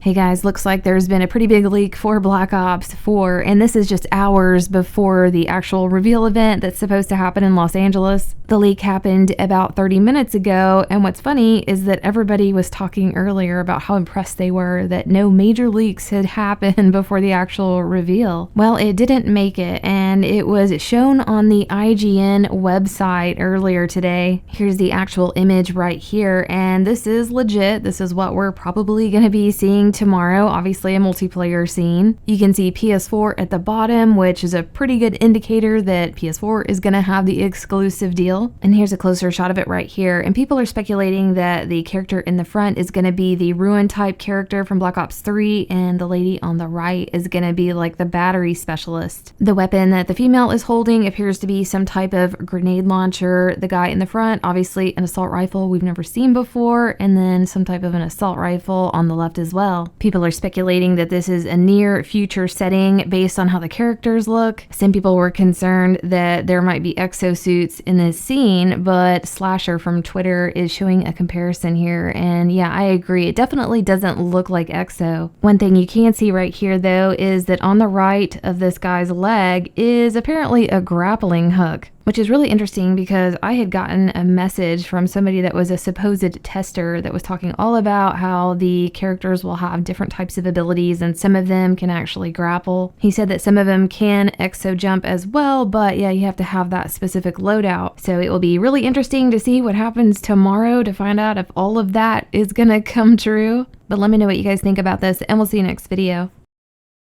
Hey guys, looks like there's been a pretty big leak for Black Ops 4, and this is just hours before the actual reveal event that's supposed to happen in Los Angeles. The leak happened about 30 minutes ago, and what's funny is that everybody was talking earlier about how impressed they were that no major leaks had happened before the actual reveal. Well, it didn't make it, and it was shown on the IGN website earlier today. Here's the actual image right here, and this is legit. This is what we're probably going to be seeing tomorrow, obviously a multiplayer scene. You can see PS4 at the bottom, which is a pretty good indicator that PS4 is going to have the exclusive deal. And here's a closer shot of it right here. And people are speculating that the character in the front is going to be the Ruin type character from Black Ops 3, and the lady on the right is going to be like the battery specialist. The weapon that the female is holding appears to be some type of grenade launcher. The guy in the front, obviously an assault rifle we've never seen before, and then some type of an assault rifle on the left as well. People are speculating that this is a near future setting based on how the characters look. Some people were concerned that there might be exosuits in this scene, but Slasher from Twitter is showing a comparison here, and yeah, I agree. It definitely doesn't look like exo. One thing you can see right here though is that on the right of this guy's leg is apparently a grappling hook, which is really interesting because I had gotten a message from somebody that was a supposed tester that was talking all about how the characters will have different types of abilities and some of them can actually grapple. He said that some of them can exo jump as well, but yeah, you have to have that specific loadout. So it will be really interesting to see what happens tomorrow to find out if all of that is gonna come true. But let me know what you guys think about this, and we'll see you next video.